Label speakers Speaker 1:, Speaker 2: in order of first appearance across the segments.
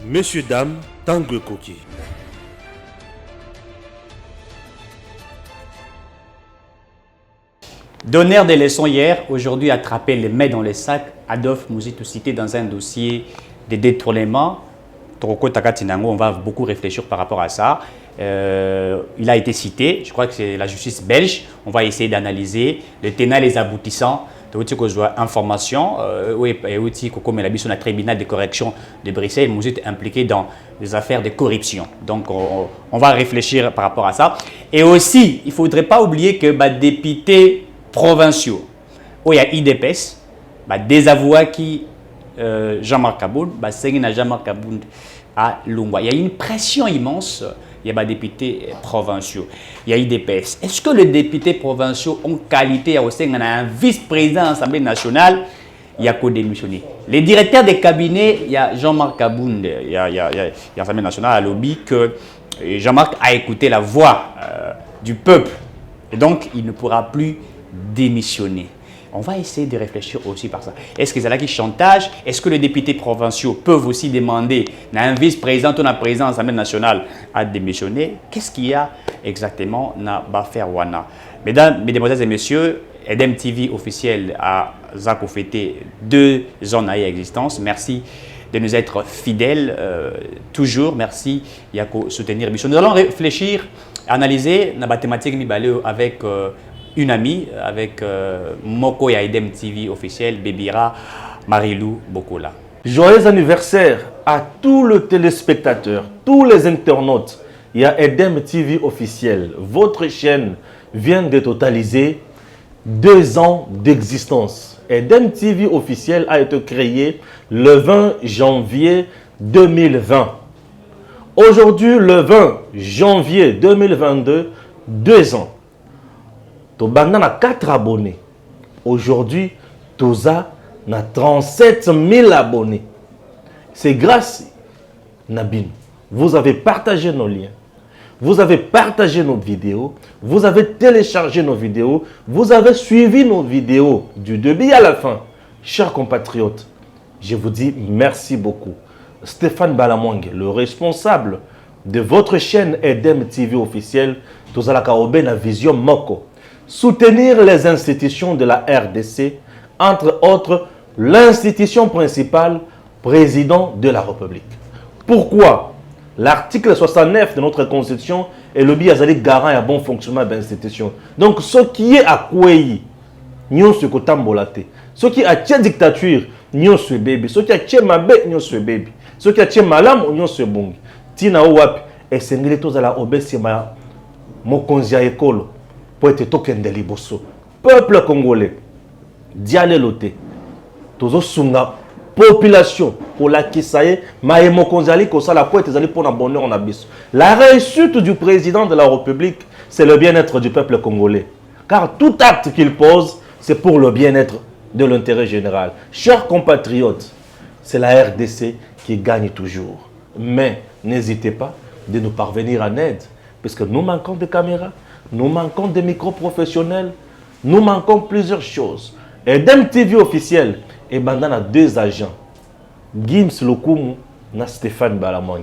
Speaker 1: Messieurs, dames, Tangue Koki.
Speaker 2: Donneur des leçons hier, aujourd'hui attrapé les mains dans les sacs, Adolphe Mouzitou cité dans un dossier de détournement. Toroko Takatinango, on va beaucoup réfléchir par rapport à ça. Il a été cité, je crois que c'est la justice belge. On va essayer d'analyser les tenants et les aboutissants. Information, comme le tribunal de correction de Bruxelles, Mouzitou est impliqué dans des affaires de corruption. Donc on va réfléchir par rapport à ça. Et aussi, il ne faudrait pas oublier que les députés provinciaux, où il y a IDPS, désavoué qui Jean-Marc Aboud, Jean-Marc Aboud à Lungwa. Il y a une pression immense. Il y a des députés provinciaux. Il y a IDPS. Est-ce que les députés provinciaux ont qualité à aussi un vice-président de l'Assemblée nationale? Il y a qu'au démissionner. Les directeurs des cabinets, il y a Jean-Marc Aboud, il y a l'Assemblée nationale à lobby que Jean-Marc a écouté la voix du peuple. Et donc, il ne pourra plus démissionner. On va essayer de réfléchir aussi par ça. Est-ce que c'est là qui chantage? Est-ce que les députés provinciaux peuvent aussi demander à un vice-président ou à un président de l'Assemblée nationale à démissionner? Qu'est-ce qu'il y a exactement dans Baferwana? Mesdames, mesdemoiselles et messieurs, EDEM TV officiel à Zako fêté 2 ans d'existence. Merci de nous être fidèles toujours. Merci de soutenir l'émission. Nous allons réfléchir, analyser la mathématique avec une amie, avec Moko et EDEM TV officiel, Bébira Marilou Bokola.
Speaker 3: Joyeux anniversaire à tous les téléspectateurs, tous les internautes. Il y a EDEM TV officiel. Votre chaîne vient de totaliser 2 ans d'existence. EDEM TV officiel a été créé le 20 janvier 2020. Aujourd'hui, le 20 janvier 2022, 2 ans. Tobanda a 4 abonnés. Aujourd'hui, Toza a 37 000 abonnés. C'est grâce à Nabin. Vous avez partagé nos liens. Vous avez partagé nos vidéos. Vous avez téléchargé nos vidéos. Vous avez suivi nos vidéos du début à la fin. Chers compatriotes, je vous dis merci beaucoup. Stéphane Balamwang, le responsable de votre chaîne EDEM TV officielle, Toza la Kaobe na Vision Moko. Soutenir les institutions de la RDC, entre autres l'institution principale, président de la République. Pourquoi? L'article 69 de notre Constitution est le biazali garant et à bon fonctionnement de l'institution. Donc, ce qui est à Kouéi, nous sommes kotambolate. Ce qui est à la dictature, nous sommes bébé. Ce qui est à mabe, nous sommes bébé. Ce qui est à malam, nous sommes bon. Tina ouap, et c'est tous à la obésima, mokonzia ekolo. Pour être token de liboso. Peuple congolais, diale loté, tozo sunga population pour la kisaye, maemo konzali ko sala pour être pour un bonheur en abysse. La réussite du président de la République, c'est le bien-être du peuple congolais. Car tout acte qu'il pose, c'est pour le bien-être de l'intérêt général. Chers compatriotes, c'est la RDC qui gagne toujours. Mais n'hésitez pas de nous parvenir en aide, parce que nous manquons de caméras. Nous manquons des micros professionnels. Nous manquons plusieurs choses. EDEM TV officiel et bandana a 2 agents. Gims Lokumu et Stéphane Balamwang.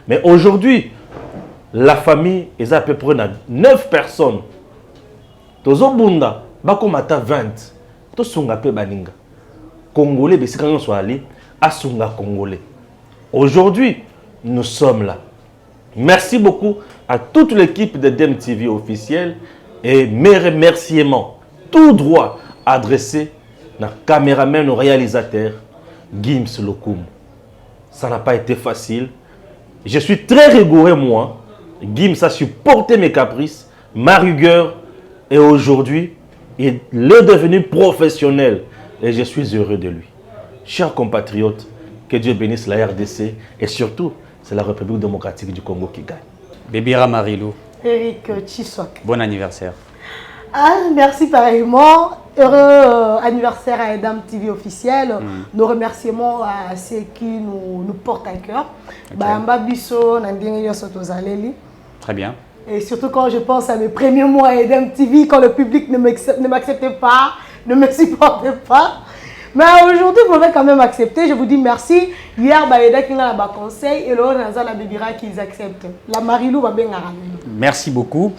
Speaker 3: Mais aujourd'hui, la famille est à peu près 9 personnes. Tozo Bunda, Bakomata 20. Tosunga pe baninga. Congolais, Bessikanyon soit allé, Asunga Congolais. Aujourd'hui, nous sommes là. Merci beaucoup à toute l'équipe de EDEM TV officielle et mes remerciements tout droit adressés à caméraman, au réalisateur Gims Lokum. Ça n'a pas été facile. Je suis très rigoureux moi. Gims a supporté mes caprices, ma rigueur et aujourd'hui il est devenu professionnel et je suis heureux de lui. Chers compatriotes, que Dieu bénisse la RDC et surtout c'est la République démocratique du Congo qui gagne.
Speaker 2: Bébira Marilou.
Speaker 4: Eric Chiswak.
Speaker 2: Bon anniversaire.
Speaker 4: Ah, merci pareillement. Heureux anniversaire à EDEM TV officiel. Nos remerciements à ceux qui nous portent à cœur.
Speaker 2: Très bien.
Speaker 4: Et surtout quand je pense à mes premiers mois à EDEM TV, quand le public ne m'acceptait pas, ne me supportait pas. Mais aujourd'hui, vous pouvez quand même accepter. Je vous dis merci. Hier, Baïda qui a un conseil et l'autre, la Bébira qu'ils acceptent. La Marilou va bien ramener.
Speaker 2: Merci beaucoup.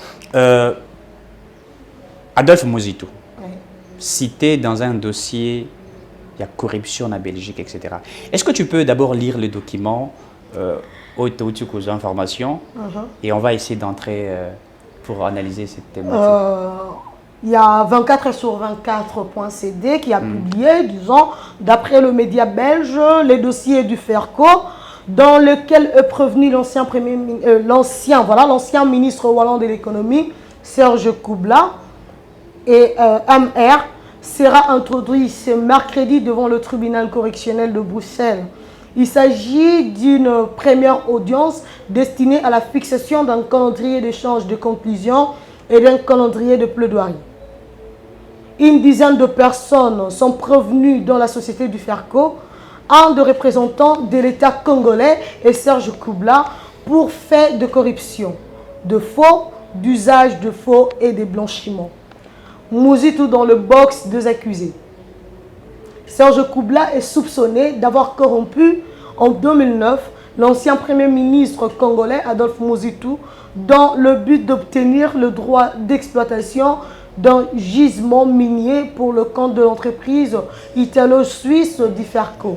Speaker 2: Adolphe Muzito, cité dans un dossier, il y a corruption en Belgique, etc. Est-ce que tu peux d'abord lire le document aux informations et on va essayer d'entrer pour analyser cette thématique.
Speaker 4: Il y a 24 sur 24.cd qui a publié, disons, d'après le média belge, les dossiers du FERCO, dans lequel est prévenu l'ancien ministre wallon de l'économie, Serge Koubla, et MR sera introduit ce mercredi devant le tribunal correctionnel de Bruxelles. Il s'agit d'une première audience destinée à la fixation d'un calendrier d'échange de conclusions et d'un calendrier de plaidoirie. Une dizaine de personnes sont prévenues dans la société du FERCO, un des représentants de l'État congolais et Serge Koubla pour faits de corruption, de faux, d'usage de faux et de blanchiment. Muzito dans le box des accusés. Serge Koubla est soupçonné d'avoir corrompu en 2009 l'ancien premier ministre congolais Adolphe Muzito dans le but d'obtenir le droit d'exploitation d'un gisement minier pour le compte de l'entreprise italo-suisse du FERCO.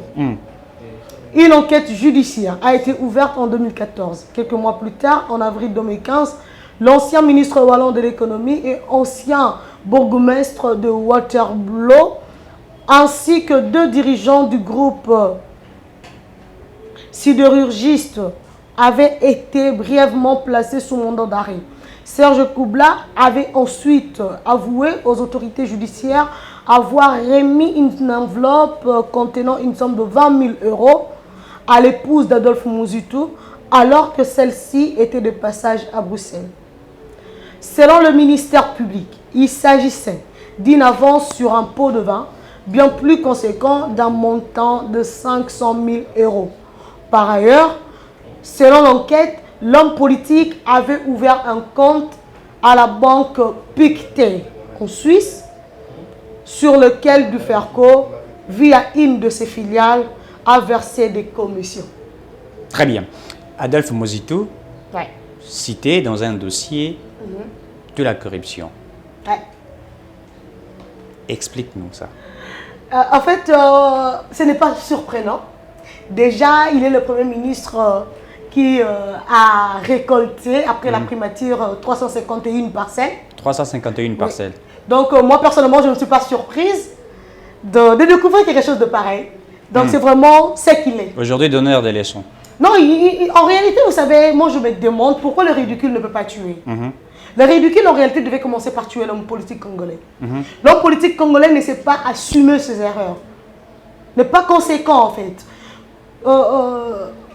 Speaker 4: Une enquête judiciaire a été ouverte en 2014. Quelques mois plus tard, en avril 2015, l'ancien ministre wallon de l'économie et ancien bourgmestre de Waterloo, ainsi que 2 dirigeants du groupe sidérurgiste avaient été brièvement placés sous mandat d'arrêt. Serge Koubla avait ensuite avoué aux autorités judiciaires avoir remis une enveloppe contenant une somme de 20 000 € à l'épouse d'Adolphe Muzito alors que celle-ci était de passage à Bruxelles. Selon le ministère public, il s'agissait d'une avance sur un pot de vin bien plus conséquent d'un montant de 500 000 €. Par ailleurs, selon l'enquête, l'homme politique avait ouvert un compte à la banque Pictet en Suisse, sur lequel du FERCO, via une de ses filiales, a versé des commissions.
Speaker 2: Très bien. Adolphe Muzito, cité dans un dossier de la corruption. Explique-nous ça.
Speaker 4: En fait, ce n'est pas surprenant. Déjà, il est le Premier ministre qui a récolté, après la primature, 351 parcelles.
Speaker 2: 351 parcelles.
Speaker 4: Donc, moi, personnellement, je ne suis pas surprise de découvrir quelque chose de pareil. Donc, c'est vraiment ce qu'il est.
Speaker 2: Aujourd'hui, donneur des leçons.
Speaker 4: Non, en réalité, vous savez, moi, je me demande pourquoi le ridicule ne peut pas tuer. Le ridicule, en réalité, devait commencer par tuer l'homme politique congolais. L'homme politique congolais ne sait pas assumer ses erreurs. N'est pas conséquent, en fait.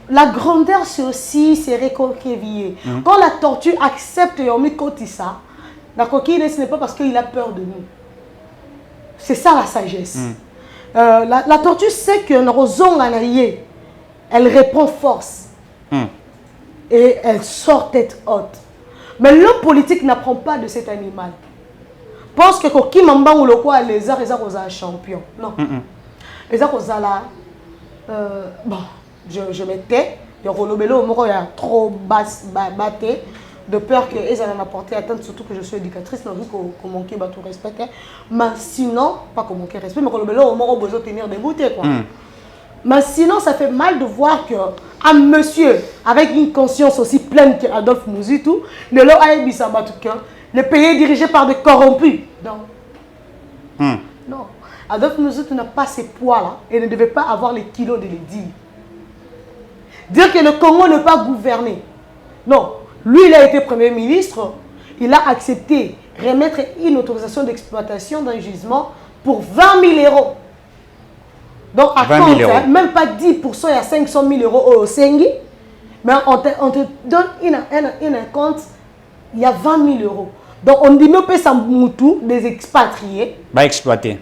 Speaker 4: La grandeur, c'est aussi se réconcilier. Quand la tortue accepte Yomi Kotissa, la coquille, ce n'est pas parce qu'il a peur de nous. C'est ça la sagesse. La tortue sait que elle répond force. Et elle sort tête haute. Mais l'homme politique n'apprend pas de cet animal. Pense que Koki Mamba ou le quoi, les arts, les champion. Non. Les arts, bon, je m'étais. Il y a trop batté. De peur qu'ils allaient m'apporter atteinte, surtout que je suis éducatrice, non, vu qu'on manquait tout respect. Mais sinon, pas qu'on manquait respect, mais qu'on a besoin de tenir des bouteilles. Mais sinon, ça fait mal de voir qu'un monsieur avec une conscience aussi pleine qu'Adolphe Muzito, le pays est dirigé par des corrompus. Non. Non. Adolphe Muzito n'a pas ces poids-là et ne devait pas avoir les kilos de les dire. Dire que le Congo n'est pas gouverné. Non. Lui, il a été Premier ministre. Il a accepté remettre une autorisation d'exploitation d'un gisement pour 20 000 €. Donc, à compte, même pas 10%, il y a 500 000 € au Sengi. Mais on te donne un compte, il y a 20 000 €. Donc, on dit, nous payons des expatriés.
Speaker 2: Va exploiter.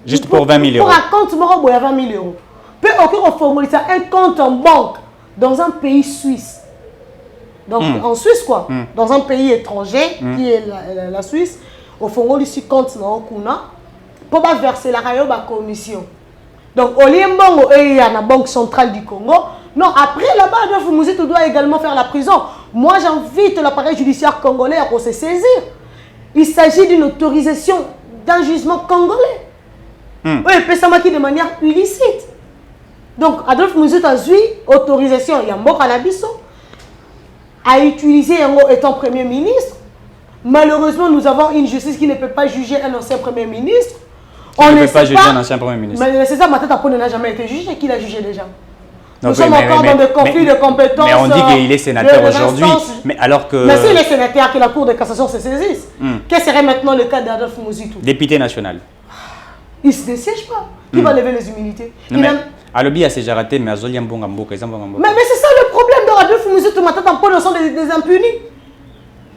Speaker 2: Juste pour 20 000 €.
Speaker 4: Pour un compte, il y a 20 000 €. Puis, on formalise un compte en banque dans un pays suisse. Donc, en Suisse, quoi. Dans un pays étranger, qui est la Suisse, au fond, on ici compte dans Okuna. pour verser la commission. Donc, au lieu il y a la Banque centrale du Congo. Non, après là-bas, Adolphe Mouzitou doit également faire la prison. Moi, j'invite l'appareil judiciaire congolais à se saisir. Il s'agit d'une autorisation d'un jugement congolais. Oui, Pessamaki de manière illicite. Donc, Adolphe Mouzitou a eu autorisation, il y a mort à l'Abisso, à utiliser étant Premier ministre. Malheureusement, nous avons une justice qui ne peut pas juger un ancien Premier ministre.
Speaker 2: On ne peut pas juger un ancien Premier ministre.
Speaker 4: Mais c'est ça, Matata Pone n'a jamais été jugé. Qui l'a jugé déjà? Nous sommes encore dans des conflits de compétences.
Speaker 2: Mais on dit qu'il est sénateur aujourd'hui. Mais alors que.
Speaker 4: Mais s'il est sénateur, que la Cour de cassation se saisisse. Quel serait maintenant le cas d'Adolphe Mouzitou?
Speaker 2: Député national.
Speaker 4: Il ne se dessiège pas. Qui va lever les humilités?
Speaker 2: Alobi a déjà raté, mais Azoli Mbonga Mboka.
Speaker 4: Mais c'est ça le problème d'Adolphe Mouzitou. Matata Pone sont des impunis.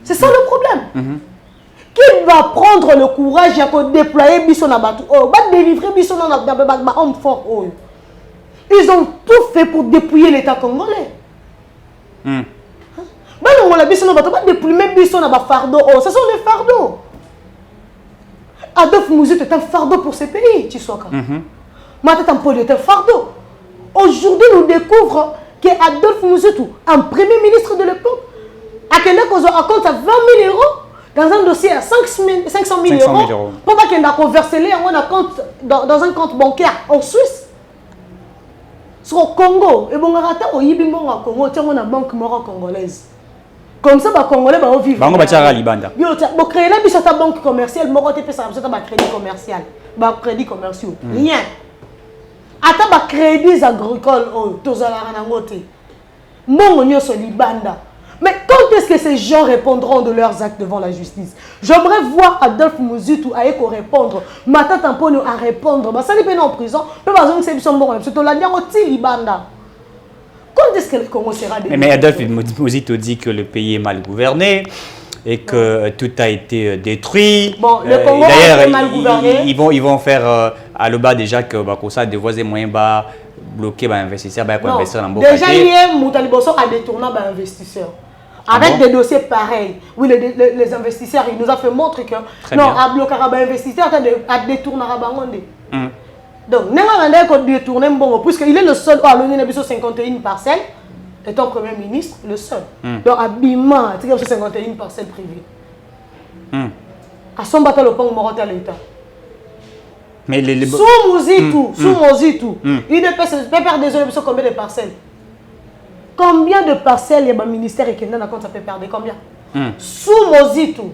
Speaker 4: C'est ça le problème. Qui va prendre le courage de déployer Bissona Batou? Va délivrer Bissona homme fort. Ils ont tout fait pour dépouiller l'État congolais. On a Bissona Batou, va dépouiller Bissona Fardeau. Ce sont des fardeaux. Adolphe Mouzitou est un fardeau pour ces pays, tu sais. Matata Mpoli est un fardeau. Aujourd'hui, nous découvrons qu'Adolphe Mouzitou, un premier ministre de l'époque, a compte à 20 000 euros dans un dossier à 500 000 euros pour pas qu'il ait versé dans un compte bancaire en Suisse. Sur le Congo, et bon, au Congo, tiens, on a une banque congolaise. Comme ça, les Congolais vont vivre. Bango Bachara Libanda. Vous créez la banque commerciale, vous avez un crédit commercial. Crédit commercial. Rien. Attends, crédits agricoles, tous à la rangote. Mon on sur Libanda. Mais quand est-ce que ces gens répondront de leurs actes devant la justice? J'aimerais voir Adolphe Mouzitou à répondre. Mata Tampono à répondre. Ça n'est pas en prison. Mais par exemple, c'est bon. C'est tout Libanda. Quand est-ce que le Congo sera délivré?
Speaker 2: Mais Adolphe Mouzitou dit que le pays est mal gouverné et que tout a été détruit.
Speaker 4: Bon, le Congo est mal gouverné.
Speaker 2: Ils vont faire à l'Oba déjà que ça des voisins moyens bas bloquer les investisseurs, investir dans le
Speaker 4: déjà, hier, Moutaliboso a détourné les investisseurs. Avec des dossiers pareils. Oui, les investisseurs, il nous a fait montrer que non, à bloquer les investisseurs, à détourner les donc, nous avons détourné puisqu'il est le seul à l'Union 51 parcelles, étant Premier ministre, le seul. Donc, à Bima, il y a 51 parcelles privées. À son bateau, le pont à l'État.
Speaker 2: Mais les
Speaker 4: sous Mouzitou, il peut perdre désolé combien de parcelles? Combien de parcelles les ministères et Kenya ça peut perdre? Combien? Sous Mouzitou,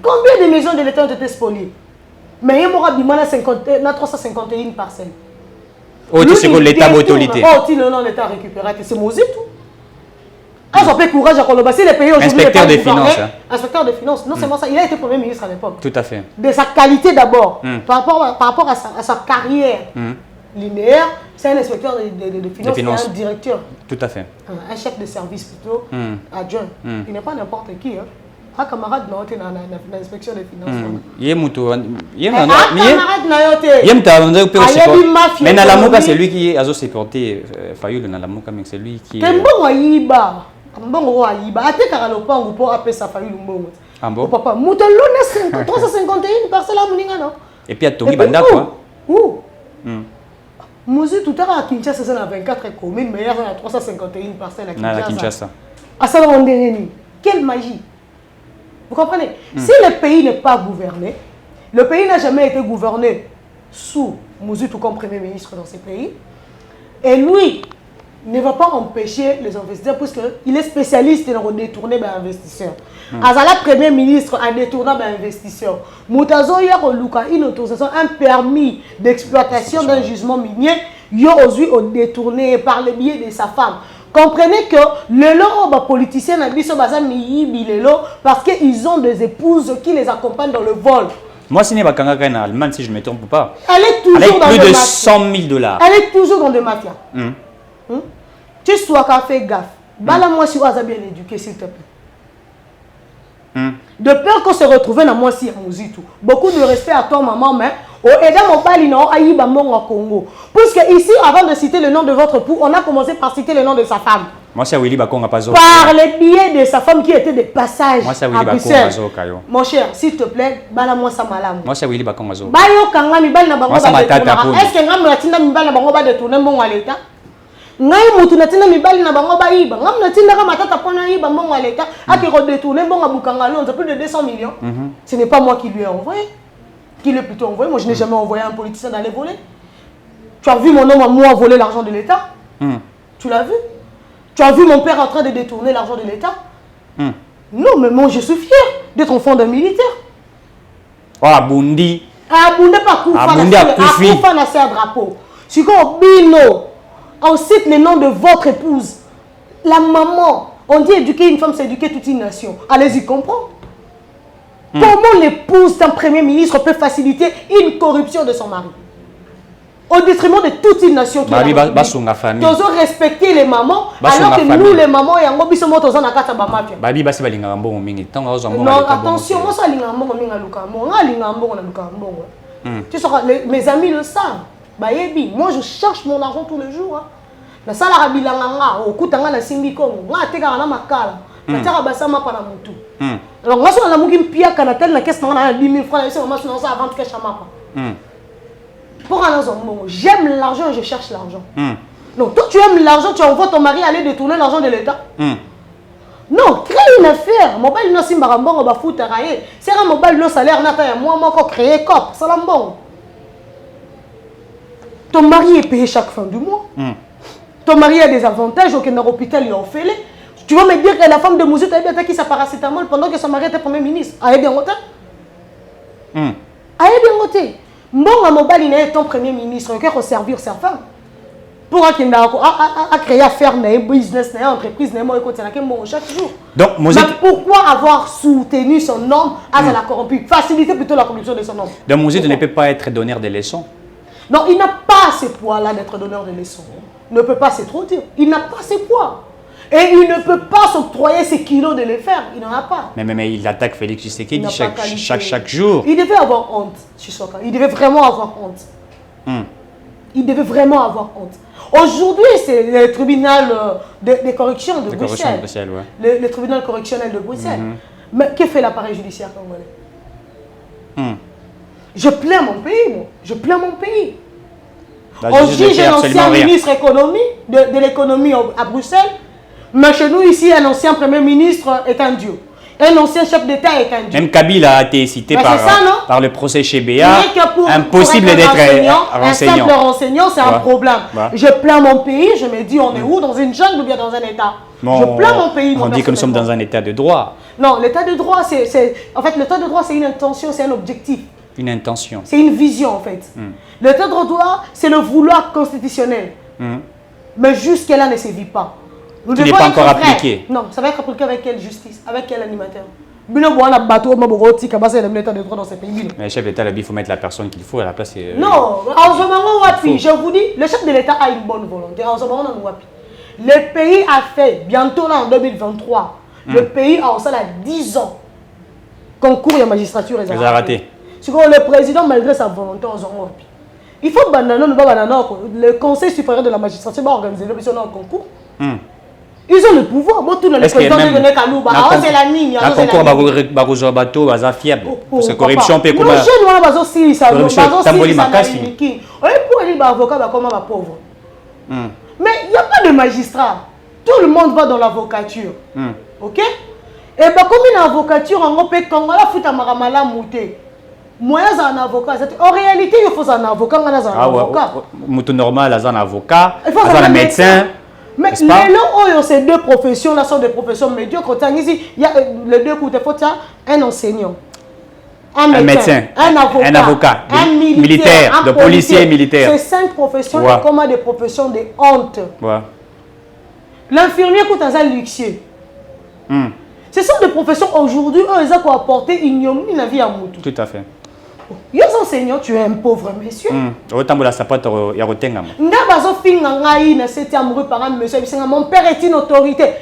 Speaker 4: combien de maisons de l'État ont été spoliées? Mais il y a 351 parcelles.
Speaker 2: Oh, tu sais que l'État a autorité.
Speaker 4: Oh, tu non, l'État récupéré, c'est Mouzitou. Ah, ça fait courage à Colomba. Si les pays aujourd'hui.
Speaker 2: Inspecteur des finances.
Speaker 4: Inspecteur des finances. Non seulement ça, il a été Premier ministre à l'époque.
Speaker 2: Tout à fait.
Speaker 4: De sa qualité d'abord. Par rapport à sa carrière linéaire, c'est un inspecteur de finances et un directeur.
Speaker 2: Tout à fait.
Speaker 4: Un chef de service plutôt adjoint. Il n'est pas n'importe qui. Un camarade n'a pas dans l'inspection des finances.
Speaker 2: Mais Nalamoka, c'est lui qui a supporté Fayoul. Nalamoka, c'est lui qui.
Speaker 4: Mbongo ayiba ate kaka lopango po apesa Fayoul mbongo.
Speaker 2: Ambo
Speaker 4: papa mutalo na 351 parcelles à muninga non.
Speaker 2: Et puis à Tongi Banda quoi.
Speaker 4: Mouzitou à Kinshasa c'est dans 24 communes mais il y a 351 parcelles à
Speaker 2: Kinshasa.
Speaker 4: À ça on dirait quelle magie. Vous comprenez? Si le pays n'est pas gouverné, le pays n'a jamais été gouverné sous Mouzitou comme Premier ministre dans ces pays et lui ne va pas empêcher les investisseurs puisqu'il est spécialiste dans détourner les investisseurs. Azala Premier ministre a détourné les investisseurs. Moutazo ya Luka une autorisation, un permis d'exploitation d'un gisement minier, il a aussi détourné par le biais de sa femme. Comprenez que le lot politicien n'a pas parce qu'ils ont des épouses qui les accompagnent dans le vol.
Speaker 2: Moi, si je suis en Allemagne, si je ne me trompe pas,
Speaker 4: elle est toujours dans
Speaker 2: plus de 100 000 $.
Speaker 4: Elle est toujours dans des mafias. Tu sois qu'à faire gaffe. Bala moi si vous êtes bien éduqué s'il te plaît. De peur qu'on se retrouve dans moi si à Mouzitou. Beaucoup de respect à toi maman mais au Edam au Bali non aïba mon Congo. Puisque ici avant de citer le nom de votre époux, on a commencé par citer le nom de sa femme.
Speaker 2: Moi, c'est Willy Bakonga Pazo.
Speaker 4: Par les billets de sa femme qui était de passage
Speaker 2: Moi, c'est
Speaker 4: à
Speaker 2: Willy Bakonga
Speaker 4: Bruxelles.
Speaker 2: Pazo, Kayo.
Speaker 4: Mon cher, s'il te plaît, bala moi ça malam.
Speaker 2: Moi, c'est Willy Bakonga Pazo.
Speaker 4: Bayo kanga mi bal na bango
Speaker 2: Moi, ça
Speaker 4: ba
Speaker 2: m'a tata
Speaker 4: détourner.
Speaker 2: pour.
Speaker 4: Est-ce que ngam latina mi bal na bango ba détourner mbongo l'État? Ngai mutu natina mi bal na bango ba iba. Ngam natina ka matata pona iba mbongo l'État. Aki ko détourner mbongo bukanga lonzo plus de 200 millions. Ce n'est pas moi qui lui ai envoyé. Qui l'a plutôt envoyé. Moi, je n'ai jamais envoyé un politicien d'aller voler. Tu as vu mon homme à moi voler l'argent de l'État? Tu l'as vu? Tu as vu mon père en train de détourner l'argent de l'État? Non, mais moi, je suis fier d'être enfant d'un militaire.
Speaker 2: Oh, Bundi.
Speaker 4: Abunde pas Koufa na un drapeau. Si on bino, on cite le nom de votre épouse. La maman, on dit éduquer une femme, c'est éduquer toute une nation. Allez-y comprendre. Comment l'épouse d'un premier ministre peut faciliter une corruption de son mari? Au détriment de toute une nation qui est là. Nous devons respecter les mamans, alors que nous, les mamans, et en gros, nous sommes dans la carte de mafia. Non, attention, moi, ça, tu sauras, mes amis le savent. Moi, je cherche mon argent tous les jours. La salle à Bilanga, au Koutanga, la Simbiko, moi, je suis à Makala. Je suis à Bassama par la Moutou. Alors, moi, je suis à la Moukim Kanatel, la caisse, je suis à 10 000 francs, je suis à 20 cash à Mapa. Pour un j'aime l'argent et je cherche l'argent. Donc, toi, tu aimes l'argent, tu envoies ton mari aller détourner l'argent de l'État. Non, crée une affaire. Mobile no simbarambon on va foutre railler. C'est un mobile no salaire nata moi encore créer cop, salambon. Ton mari est payé chaque fin du mois. Ton mari a des avantages aucun hôpital il a fait. Tu vas me dire que la femme de Mouzou a bien attaqué sa paracétamol pendant que son mari était premier ministre. Aïe bien voté. Aïe bien voté. Bon à mobile il est ton premier ministre, il faut servir sa femme. Pour qu'il a créé affaire, business, entreprise, chaque jour.
Speaker 2: Donc,
Speaker 4: mais pourquoi avoir soutenu son homme à la corrompu? Faciliter plutôt la corruption de son homme.
Speaker 2: Donc, Mouzid ne peut pas être donneur de leçons.
Speaker 4: Non, il n'a pas ce poids-là d'être donneur de leçons. Il ne peut pas, c'est trop dire. Il n'a pas ce poids. Et il ne peut pas s'octroyer ces kilos de les faire. Il n'en a pas.
Speaker 2: Mais il attaque Félix Tshisekedi chaque jour.
Speaker 4: Il devait avoir honte, Chisoka. Il devait vraiment avoir honte. Il devait vraiment avoir honte. Aujourd'hui, c'est le tribunal de correction de Bruxelles. Le tribunal correctionnel de Bruxelles. Mais que fait l'appareil judiciaire congolais? Je plains mon pays, moi. Je plains mon pays. On juge un ancien ministre de l'économie à Bruxelles. Mais chez nous, ici, un ancien premier ministre est un dieu. Un ancien chef d'État est un dieu.
Speaker 2: Même Kabila a été cité par le procès chez BA. Impossible d'être
Speaker 4: renseignant. Un simple renseignant, c'est un problème. Je plains mon pays, je me dis, on est où? Dans une jungle ou bien dans un État? Je plains mon pays.
Speaker 2: On dit que nous sommes dans un État de droit.
Speaker 4: Non, l'État de droit, en fait, l'État de droit, c'est une intention, c'est un objectif.
Speaker 2: Une intention.
Speaker 4: C'est une vision, en fait. L'État de droit, c'est le vouloir constitutionnel. Mais jusque-là, ne se vit pas.
Speaker 2: Qui n'est pas encore appliqué.
Speaker 4: Non, ça va être appliqué avec quelle justice? Avec quel animateur? Mais le
Speaker 2: chef d'État, il faut mettre la personne qu'il faut à la place.
Speaker 4: Non, je vous dis, le chef de l'État a une bonne volonté. Le pays a fait, bientôt là en 2023, le pays a aussi 10 ans concours de magistrature.
Speaker 2: Ils ont raté.
Speaker 4: Le président, malgré sa volonté, il faut le Conseil supérieur de la magistrature va organiser le concours. Ils ont le pouvoir. Moi, tout le président de donner Kalouba. C'est la ligne.
Speaker 2: La concours va bateau, va fiable. Parce que corruption peut
Speaker 4: comme ça. Mais il n'y a pas de magistrat. Tout le monde va dans l'avocature. Ok? Et bien, comme une avocature, on peut un avocat. En réalité, il faut un avocat.
Speaker 2: Un avocat normal, un avocat, un médecin.
Speaker 4: Mais les noms, ces deux professions-là sont des professions médiocres. Ici, il y a les deux coups de faute, un enseignant, un médecin, un avocat, un militaire, un policier militaire. Ces 5 professions sont comme des professions de honte. L'infirmier coûte un luxieux. Ce sont des professions aujourd'hui, ils ont apporté ignominie la vie à Moutou.
Speaker 2: Tout à fait.
Speaker 4: Les enseignants, tu es un pauvre monsieur. Mon père est une autorité.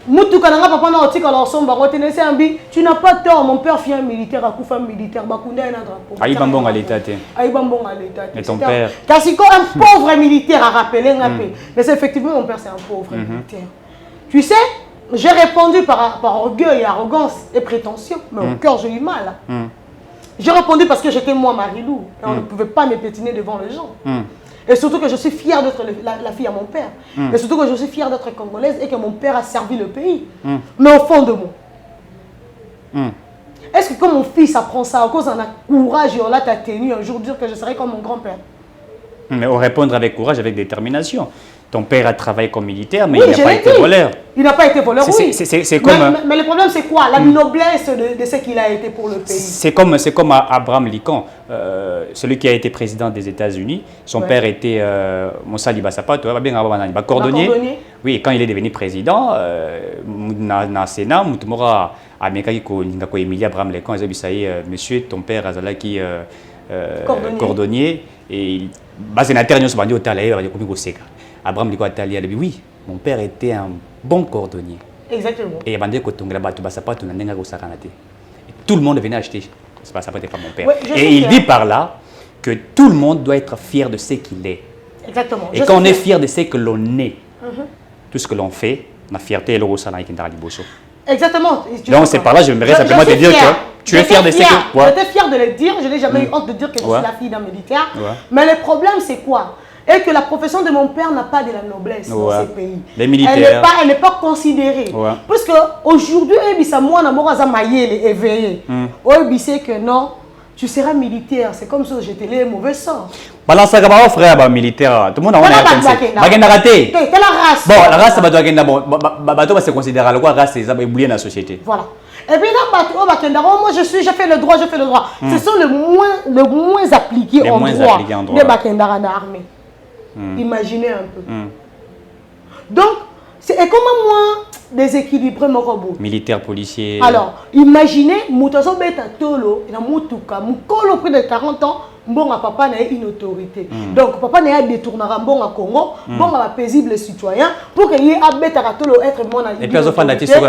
Speaker 4: Mutuka nanga papa na otika la somba retenez ambi tu n'as pas tort mon père fut un militaire akufa militaire bakunda na drapeau
Speaker 2: Aïba Mbongo à l'état té.
Speaker 4: Aïba Mbongo à l'état.
Speaker 2: Et ton père
Speaker 4: Kasi ko un pauvre militaire a rappelé ngapé. Mais c'est effectivement mon père c'est un pauvre militaire. Tu sais, j'ai répondu par orgueil, arrogance et prétention, mais au cœur j'ai eu mal. J'ai répondu parce que j'étais moi Marilou et on ne pouvait pas me pétiner devant les gens. Et surtout que je suis fière d'être la fille à mon père. Et surtout que je suis fière d'être congolaise et que mon père a servi le pays. Mais au fond de moi, est-ce que quand mon fils apprend ça, à cause d'un courage et on l'a tenu un jour dire que je serai comme mon grand-père?
Speaker 2: Mais on répondre avec courage, avec détermination. Ton père a travaillé comme militaire, mais
Speaker 4: oui,
Speaker 2: il n'a pas été voleur.
Speaker 4: Il n'a pas été voleur, oui.
Speaker 2: C'est comme...
Speaker 4: mais le problème, c'est quoi? La noblesse de ce qu'il a été pour le pays.
Speaker 2: C'est comme Abraham Lincoln, celui qui a été président des États-Unis. Son père était Moussa Libasapa, cordonnier. Oui, quand il est devenu président, dans le Sénat, Moutoumora a Emilie Abraham Lincoln, monsieur, ton père Azalaki cordonnier. Et sénateur, nous sommes au Talaï, Abraham Lincoln a dit oui, mon père était un bon cordonnier.
Speaker 4: Exactement.
Speaker 2: Et tout le monde venait acheter. C'est pas mon père.
Speaker 4: Ouais,
Speaker 2: et il dit par là que tout le monde doit être fier de ce qu'il est.
Speaker 4: Exactement.
Speaker 2: Et quand on est fier de ce que l'on est, tout ce que l'on fait, la fierté est le
Speaker 4: Exactement.
Speaker 2: Donc c'est par là, j'aimerais simplement te dire que tu es fier de ce que...
Speaker 4: J'étais fier de le dire, je n'ai jamais eu honte de dire que je suis la fille d'un militaire. Mais le problème c'est quoi? Et que la profession de mon père n'a pas de la noblesse dans ces pays.
Speaker 2: Les militaires.
Speaker 4: Elle n'est pas considérée. Parce qu'aujourd'hui, moi, je suis éveillé. Je sais que non, tu seras militaire. C'est comme ça que j'étais les mauvais sang.
Speaker 2: Balance ça, frère, militaire. Tout le monde a raté.
Speaker 4: C'est la race.
Speaker 2: Bon, la race, c'est considéré la race, c'est oublié dans la société.
Speaker 4: Voilà. Et puis là, moi j'ai fait le droit, Ce sont les moins appliqués en droit des Bakendara dans l'armée. Imaginez un peu. Donc, et comment moi déséquilibrer mon robot?
Speaker 2: Militaire, policier.
Speaker 4: Alors, imaginez, Moutazo Beta Tolo, il a Moutouka, Moukolo près de 40 ans, bon à papa n'a une autorité. Donc, papa n'a détournera bon à Congo, bon à paisible citoyen, pour qu'il y ait un Beta Tolo être mon ami.
Speaker 2: Et puis, ils ont fait une autorité.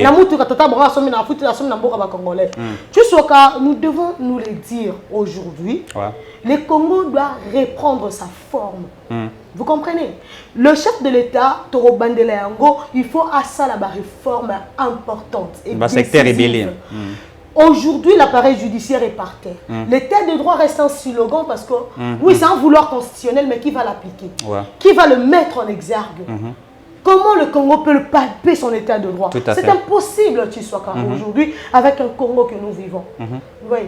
Speaker 4: La Moutouka Tata Bora, somme na foutu la somme na Bora Congolais. Tu sais que nous devons nous le dire aujourd'hui. Le Congo doit reprendre sa forme. Vous comprenez? Le chef de l'État, Toro Bandela Yango, il faut à ça la réforme importante. Et
Speaker 2: secteur ébélé.
Speaker 4: Aujourd'hui, l'appareil judiciaire est par terre. L'état de droit reste un slogan parce que, oui, c'est un vouloir constitutionnel, mais qui va l'appliquer? Qui va le mettre en exergue? Comment le Congo peut le palper son état de droit? C'est impossible, Tshisekedi, aujourd'hui, avec un Congo que nous vivons. Oui.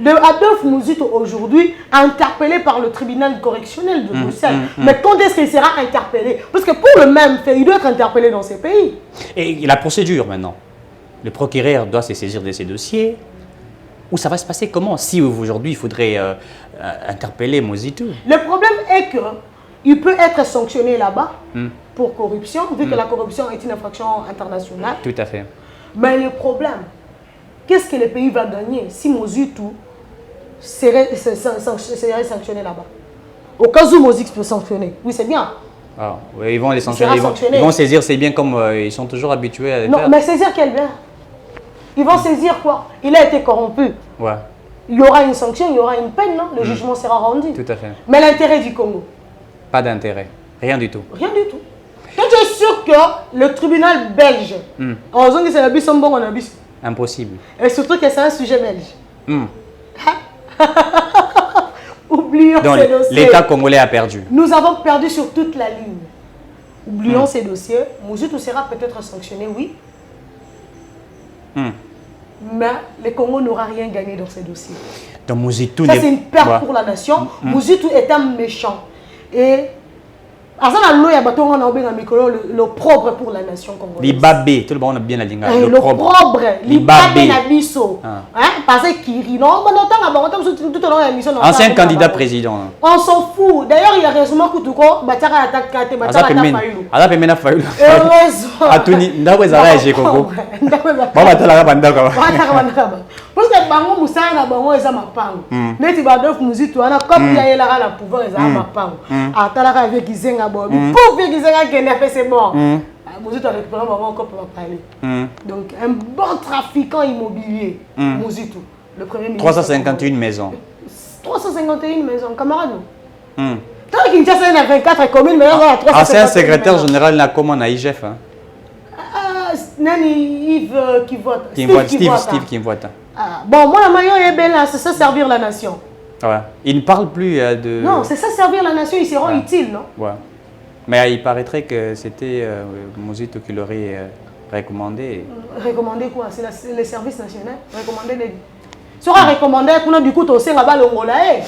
Speaker 4: Le Adolphe Muzito, aujourd'hui, interpellé par le tribunal correctionnel de Bruxelles. Mais quand est-ce qu'il sera interpellé? Parce que pour le même fait, il doit être interpellé dans ces pays.
Speaker 2: Et la procédure maintenant. Le procureur doit se saisir de ces dossiers. Où ça va se passer comment? Si aujourd'hui, il faudrait interpeller Muzito.
Speaker 4: Le problème est qu'il peut être sanctionné là-bas pour corruption, vu que la corruption est une infraction internationale.
Speaker 2: Tout à fait.
Speaker 4: Mais le problème, qu'est-ce que le pays va gagner si Muzito serait sanctionné là-bas? Au cas où Mozix peut sanctionner. Oui, c'est bien.
Speaker 2: Ah, oui, ils vont les sanctionner. Ils vont saisir, c'est bien comme ils sont toujours habitués à le faire.
Speaker 4: Non, mais saisir quel bien? Ils vont saisir quoi? Il a été corrompu.
Speaker 2: Ouais.
Speaker 4: Il y aura une sanction, il y aura une peine, non? Le jugement sera rendu.
Speaker 2: Tout à fait.
Speaker 4: Mais l'intérêt du Congo?
Speaker 2: Pas d'intérêt. Rien du tout.
Speaker 4: Rien du tout. Quand tu es sûr que le tribunal belge, en zone c'est la bise, on a bise.
Speaker 2: Impossible.
Speaker 4: Et surtout que c'est un sujet belge. Oublions ces dossiers.
Speaker 2: L'État congolais a perdu.
Speaker 4: Nous avons perdu sur toute la ligne. Oublions ces dossiers. Muzito sera peut-être sanctionné, oui. Mais le Congo n'aura rien gagné dans ces dossiers.
Speaker 2: Donc Muzito,
Speaker 4: ça c'est une perte pour la nation. Muzito est un méchant. Et le propre pour la nation congolaise.
Speaker 2: L'Ibabé, tout le monde a bien la ligne.
Speaker 4: Le propre, l'Ibabé Nabiso. Parce qu'il
Speaker 2: ancien candidat président.
Speaker 4: On s'en fout. D'ailleurs, il y a raison que tout le Batara attaque Kate, Batara Fayoulou.
Speaker 2: Alors, il y a Fayoulou.
Speaker 4: Heureusement.
Speaker 2: À tout niveau, j'ai Coco.
Speaker 4: Parce que bango musana na bango eza mapango. Neti Adolphe Muzito ana comme ya yela la pouvoir eza mapango. Atala ka avec Gizenga bobi. Pour Gizenga kende fait c'est bon. Mouzito a récupéré maman encore pour parler. Donc, un bon trafiquant immobilier, Mouzito, le premier ministre.
Speaker 2: 351 maisons.
Speaker 4: 351 maisons, camarade. Tant qu'il y a 24 communes, mais il y a 351
Speaker 2: ancien secrétaire général na comment na IGF.
Speaker 4: Nani Yves qui vote.
Speaker 2: Steve qui vote.
Speaker 4: Bon, moi, la maillot est belle, c'est ça servir la nation.
Speaker 2: Ouais. Il ne parle plus de...
Speaker 4: Non, c'est ça servir la nation, ils seront utiles, non?
Speaker 2: Ouais. Mais il paraîtrait que c'était Mouzito qui l'aurait recommandé.
Speaker 4: Recommander quoi? C'est les services nationaux. Recommander les... Sera recommandé, du coup, tu as aussi un ngolae.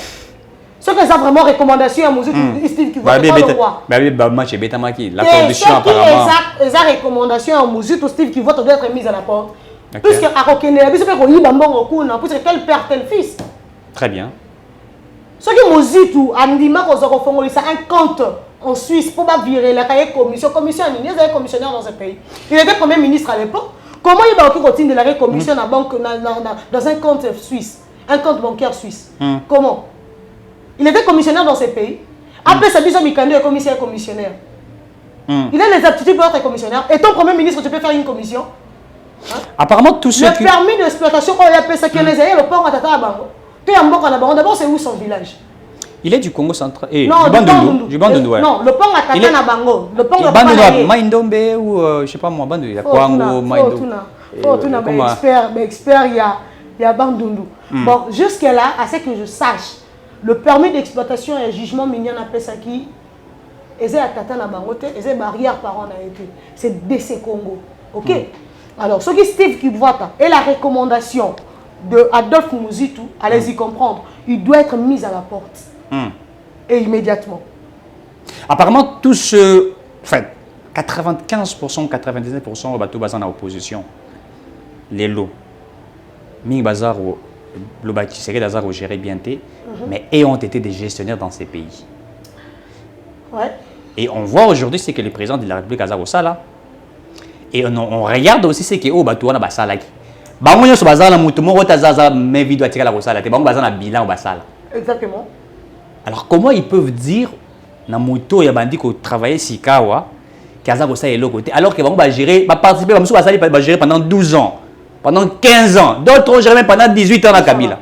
Speaker 4: Ce que ça vraiment recommandation à Mouzito, Steve qui vote pas le roi.
Speaker 2: Moi, j'ai Betamaki. La corruption, apparemment.
Speaker 4: Les recommandations à Mouzito, Steve qui vote doit être mise à la porte. Puisque à Rokene, puisque quel père, tel fils.
Speaker 2: Très bien.
Speaker 4: Ce que Mouzito, Andima, c'est un compte en Suisse pour virer la commission. Il était commissionnaire dans ce pays. Il était premier ministre à l'époque. Comment il va continuer de la commission à banque dans un compte suisse, un compte bancaire suisse? Comment? Il était commissionnaire dans ce pays. Après, ça dit que Mikando est commissionnaire. Il a les aptitudes pour être commissionnaire. Et ton premier ministre, tu peux faire une commission?
Speaker 2: Apparemment, tout ce
Speaker 4: qui... Le permis d'exploitation, on appelle ça qu'il les a, le port à Tata Bango. Tu es en Bango d'abord, c'est où son village? Il
Speaker 2: est du Congo central.
Speaker 4: Non,
Speaker 2: du Bandundu.
Speaker 4: Non, le port à Tata Bango. Le port à
Speaker 2: Bandundu, Maïndombe ou je sais pas moi, Bandundu. Il y a Kwango, Maïndombe.
Speaker 4: Expert, il y a Bandundu. Bon, jusque-là, à ce que je sache, le permis d'exploitation et jugement minier appelle ça qui est à Tata Bango, et barrière par an a été. C'est DC Congo. Ok? Alors, ce qui Steve qui voit et la recommandation de Adolphe Mouzito, allez-y comprendre, il doit être mis à la porte. Et immédiatement.
Speaker 2: Apparemment, tout ce... Enfin, 95%, 99% au bateau basé en opposition. Les lots. Ming Bazar ou le bâtisseur Bazar au géré bien mais et ont été des gestionnaires dans ces pays.
Speaker 4: Ouais.
Speaker 2: Et on voit aujourd'hui ce que le président de la République Azar au Sala. Et on regarde aussi ce que au bateau on a basala. Bango yo so bazala mutu mo rotazaza mais vidéo atika la basala te bango bazana bilan au basala.
Speaker 4: Exactement.
Speaker 2: Alors comment ils peuvent dire na moto ya bandi ko travailler sikawa kaza ko ça et l'autre côté alors que bango ba gérer ba participer ba musu basali ba gérer pendant 12 ans, pendant 15 ans, d'autres ont géré même pendant 18 ans na Kabila.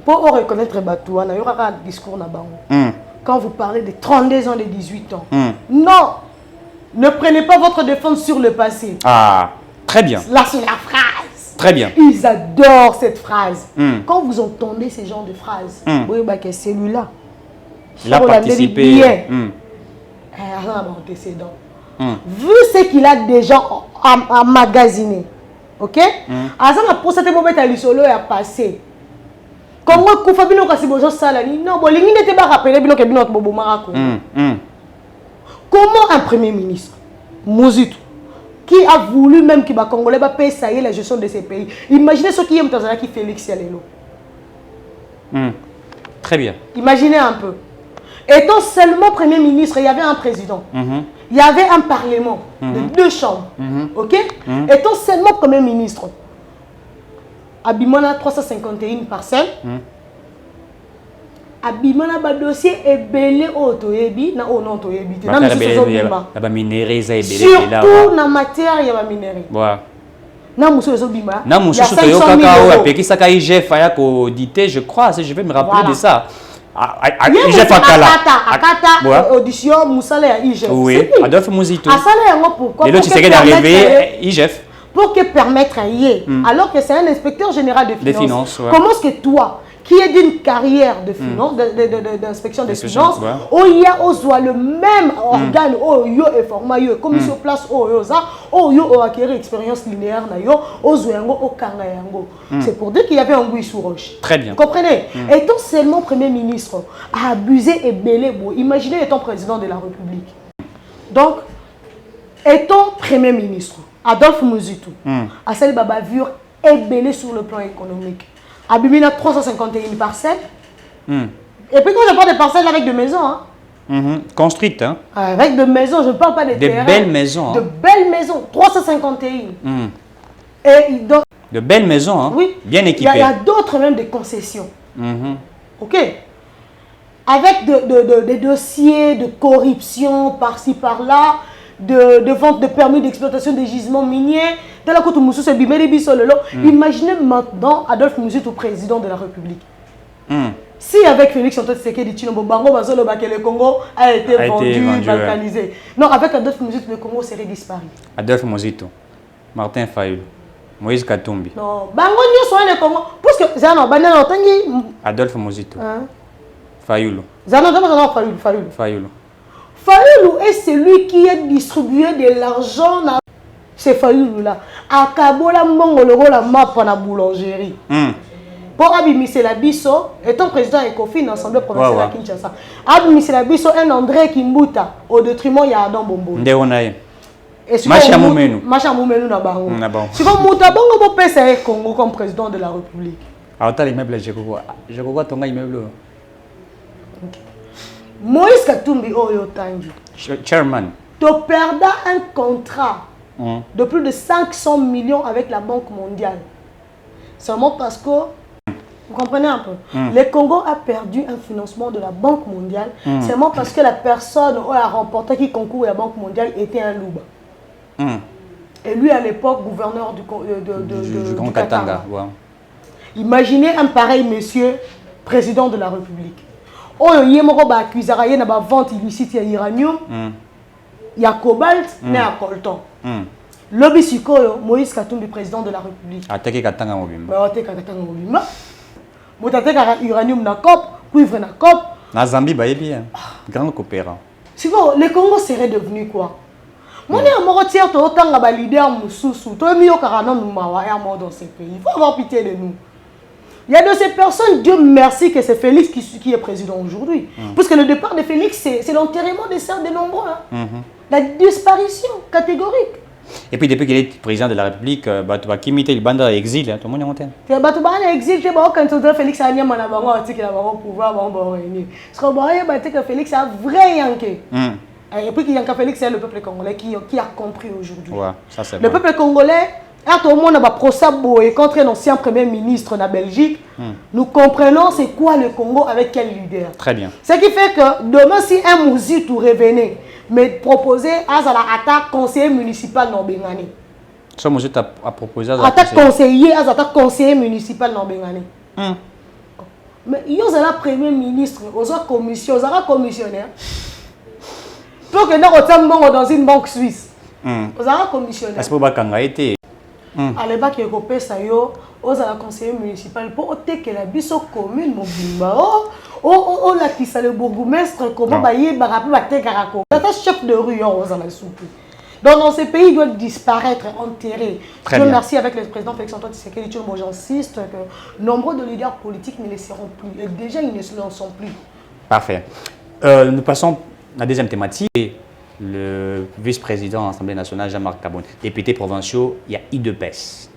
Speaker 4: Pour reconnaître bateau na yora un discours na bango. Quand vous parlez de 32 ans de 18 ans. Non. Ne prenez pas votre défense sur le passé.
Speaker 2: Ah, très bien.
Speaker 4: Là, c'est la phrase.
Speaker 2: Très bien.
Speaker 4: Ils adorent cette phrase. Quand vous entendez ces genres de phrases, vous voyez que celui-là,
Speaker 2: il a participé.
Speaker 4: Vu ce qu'il a déjà emmagasiné, ok? Pour cette moment, il a passé. Comment Koufabino Kassibojo Salani? Non, il n'était pas rappelé que Bino Bobo Marako. Comment un premier ministre, Mouzito, qui a voulu même que les Congolais payer ça y est la gestion de ces pays. Imaginez ce qui est Tanzania qui Félix Yalelo.
Speaker 2: Très bien.
Speaker 4: Imaginez un peu. Étant seulement premier ministre, il y avait un président. Il y avait un parlement de 2 chambres. Ok? Étant seulement premier ministre, Abimana 351 parcelles. Abimana ba dossier est belé autoyebi na onon toyebi na surtout na matière ya ba minerai na muso ezo bima
Speaker 2: na muso to yo kakao apekisa ka IGF aya ko dité je crois si je vais me rappeler de ça IGF
Speaker 4: akata audition musala ya IGF
Speaker 2: oui Adolphe Mouzito
Speaker 4: asala yango pourquoi
Speaker 2: et l'autre c'est d'arriver IGF
Speaker 4: pour que permettre alors que c'est un inspecteur général de finances. Comment est-ce que toi qui est d'une carrière de finance, d'inspection des finances, où il y a le même organe, où il y a format, comme sur place, où il y a acquis expérience linéaire, c'est pour dire qu'il y avait un goût sous roche.
Speaker 2: Très bien.
Speaker 4: Vous comprenez? Étant seulement Premier ministre, à abuser et belé, imaginez étant président de la République. Donc, étant Premier ministre, Adolphe Mouzito, à celle bavure est belé sur le plan économique. Abimina 351 parcelles. Et puis quand je parle de parcelles avec de maisons.
Speaker 2: Construites. Hein?
Speaker 4: Avec de maisons, je ne parle pas de terrains.
Speaker 2: De belles maisons.
Speaker 4: De belles maisons. 351. Et donc,
Speaker 2: de belles maisons. Hein?
Speaker 4: Oui.
Speaker 2: Bien équipées.
Speaker 4: Il y a d'autres même des concessions. Ok. Avec des dossiers de corruption par-ci par-là. de vente de permis d'exploitation des gisements miniers. Imaginez maintenant Adolphe Muzitu président de la République. Si avec Félix Antoine Tshisekedi Tshilombo Bango Bazoloba que le Congo a été vendu, balkanisé. Ouais. Non, avec Adolphe Muzitu, le Congo serait disparu.
Speaker 2: Adolphe Muzitu, Martin Fayulu, Moïse Katumbi.
Speaker 4: Non, Bango n'y soit le Congo. Parce que Zano, Banana, Tangi.
Speaker 2: Adolphe Muzitu. Fayulu.
Speaker 4: Zano, Fayulu.
Speaker 2: Fayulu.
Speaker 4: Fayulu est celui qui a distribué de l'argent. C'est Fayulu là. À Kabola Mongoloro la map à la boulangerie. Pour Abimisé la Bisso, étant président ECOFIN, l'Assemblée provinciale à Kinshasa, Abimisé la Bisso, un André Kimbuta, au détriment il y a Adam Bombo. Macha Moumenu na Bango. Si vous Mouta Bango, vous pouvez Congo comme président de la République.
Speaker 2: Alors, tu as l'immeuble, je crois ton immeuble.
Speaker 4: Moïse Katumbi Oyo Tangi.
Speaker 2: Chairman.
Speaker 4: Tu perds un contrat de plus de 500 millions avec la Banque mondiale. Seulement parce que, vous comprenez un peu, le Congo a perdu un financement de la Banque mondiale seulement parce que la personne qui a remporté qui concourt à la Banque mondiale était un louba. Et lui, à l'époque, gouverneur du
Speaker 2: Grand Katanga. Wow.
Speaker 4: Imaginez un pareil monsieur, président de la République. Oh, il y a une vente illicite de l'uranium, il y a cobalt, il y a coltan. Lobby Sikoyo, Moïse Katumbi, président de la République.
Speaker 2: Attaqué Katanga Mobimba.
Speaker 4: Attaqué Katanga Mobimba. Attaqué uranium na COP, cuivre na COP.
Speaker 2: Na Zambie, bah bien. Grand coopérant.
Speaker 4: Sinon, le Congo serait devenu quoi? Moi, je suis un leader Moussoussou. Toi, je suis un mort dans ce pays. Il faut avoir pitié de nous. Il y a de ces personnes, Dieu merci que c'est Félix qui est président aujourd'hui. Parce que le départ de Félix, c'est l'enterrement des sœurs de nombreux. La disparition catégorique.
Speaker 2: Et puis depuis qu'il est président de la République, tu vas quitter le bande exil, tout le monde est en antenne.
Speaker 4: Tu vas exil, tu vas quand Félix a nié qu'il a pouvoir, que Félix a vrai yanké. Et puis qu'il y a Félix, c'est le peuple congolais qui a compris aujourd'hui.
Speaker 2: Ouais, ça c'est
Speaker 4: le peuple congolais, quand tout le monde a procès et contre l'ancien premier ministre de la Belgique, nous comprenons c'est quoi le Congo avec quel leader.
Speaker 2: Très bien.
Speaker 4: Ce qui fait que demain, si un Mouzitu revenait, mais proposer à la attaque conseiller municipal dans Bengani.
Speaker 2: Ce Mouzitu a proposé à
Speaker 4: attaque conseiller, à attaque conseiller municipal dans Bengani. Mais il y a un premier ministre, il y a une commission, il y a un commissionnaire. Pour que nous dans une banque suisse, il y a un commissionnaire.
Speaker 2: Est-ce que vous avez été
Speaker 4: à l'époque, il y a un conseiller municipal pour que la biso commune mobimba. Oh, la qui le bourgmestre, comment il y a chef de rue, donc dans ces pays, il doit disparaître, enterré. Dieu merci avec le président Félix Antoine Tshisekedi Tshilombo, j'insiste que nombreux de leaders politiques ne le seront plus. Et déjà, ils ne le sont plus. Parfait.
Speaker 2: Nous passons à la deuxième thématique. Le vice-président de l'Assemblée nationale, Jean-Marc Kaboun, député provincial, il y a IDPES.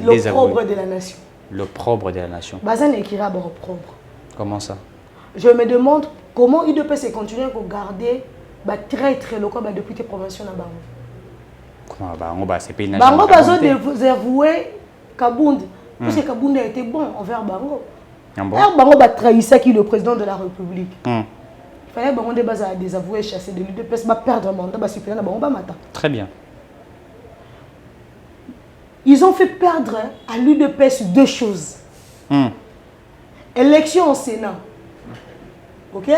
Speaker 4: L'opprobre de la nation.
Speaker 2: L'opprobre de la nation.
Speaker 4: Bazan écrira opprobre.
Speaker 2: Comment ça? Je
Speaker 4: me demande comment IDPES continue à garder très très local député provincial à Bango.
Speaker 2: Comment Bango c'est pays
Speaker 4: national. Bango besoin de avouer Kabound parce que Kabound a été bon envers Bango. Bango va trahir qui le président de la République. Il fallait que les désavoués chasser de l'UDPS, perdre le mandat, supprimer le matin.
Speaker 2: Très bien.
Speaker 4: Ils ont fait perdre à l'UDPS deux choses. Élection au Sénat. Ok?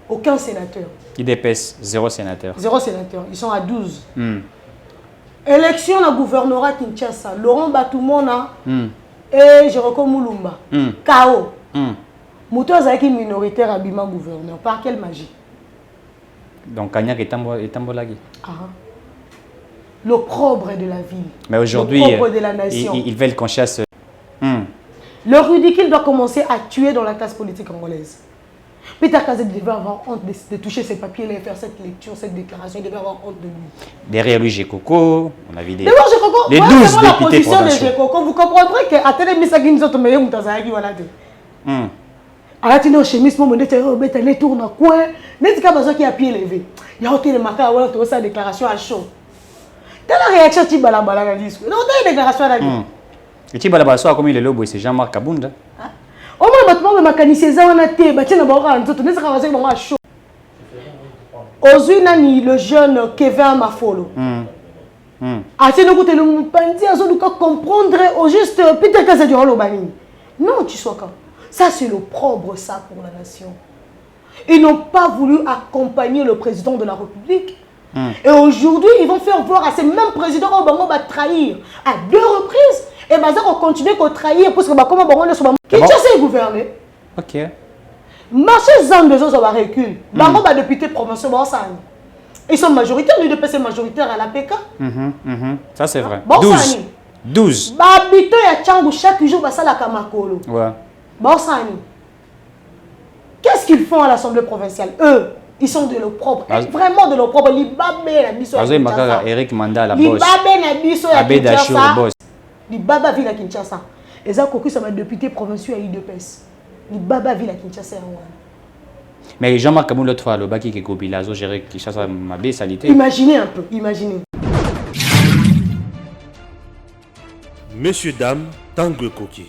Speaker 4: Aucun sénateur.
Speaker 2: UDPS, 0 sénateur.
Speaker 4: 0 sénateur. Ils sont à 12. Élection au gouvernorat Kinshasa. Laurent Batoumona et Jérôme Moulumba. KO. Mouto Azaki minoritaire à Bima gouverneur. Par quelle magie?
Speaker 2: Donc Kagnak est Tambolagi.
Speaker 4: L'opprobre de la ville.
Speaker 2: Mais aujourd'hui, ils veulent qu'on chasse.
Speaker 4: Le ridicule doit commencer à tuer dans la classe politique congolaise. Peter Kazet devait avoir honte de toucher ses papiers et faire cette lecture, cette déclaration. Il devait avoir honte de lui.
Speaker 2: Derrière lui, Gekoko, on a vu les
Speaker 4: 12 députés provinciaux. Vous comprendrez qu'à Télé Misaki, nous sommes meilleurs Moutazaki. Alors, tu as chemise, tu as les tours dans le coin. Tu as qui a pied levé. Il y a autant de marqueurs, tu as sa déclaration à chaud. Tu as la réaction, tu as la discours. Non, tu as une déclaration à la discours.
Speaker 2: Et tu as la soir comme il est là, c'est Jean-Marc Kabounda.
Speaker 4: Au moins, je vais mécanisé ça, on a été, tu as chaud. Ozui nani le jeune Kevin Mafolo. Atene kote le mpandi azoluka comprendre au juste Peter Kazadioro Lobani. Non, tu sois quand. Ça c'est l'opprobre ça pour la nation. Ils n'ont pas voulu accompagner le président de la République. Et aujourd'hui, ils vont faire voir à ces mêmes présidents Obango va trahir à 2 reprises. Et Baza va continuer à trahir parce que comment Bango ne soit pas. Qui est gouverné?
Speaker 2: Ok.
Speaker 4: Marché Zambézo ça va recul. Bango va député provincial Bansani. Ils sont majoritaires, l'UDPC majoritaire à la PK.
Speaker 2: Ça c'est vrai.
Speaker 4: Bansani.
Speaker 2: 12.
Speaker 4: Babito ya Tchangou chaque jour basa la Kamakolo.
Speaker 2: Ouais.
Speaker 4: Bansani. Qu'est-ce qu'ils font à l'Assemblée provinciale? Eux, ils sont de l'opprobre. Vraiment de l'opprobre. Libabé la biso.
Speaker 2: Eric Manda la boss.
Speaker 4: Libabé la biso ya
Speaker 2: Abé Dachou le boss.
Speaker 4: Libaba ville à Kinshasa. Et ça, Koku, ça va député provincial à UDPS. Libaba ville à Kinshasa.
Speaker 2: Mais Jean-Marc Kamoun l'autre fois, le baki qui est Gobilazo, géré Kinshasa, ma baie salité.
Speaker 4: Imaginez un peu, imaginez.
Speaker 1: Messieurs, dames, Tanguy Koki.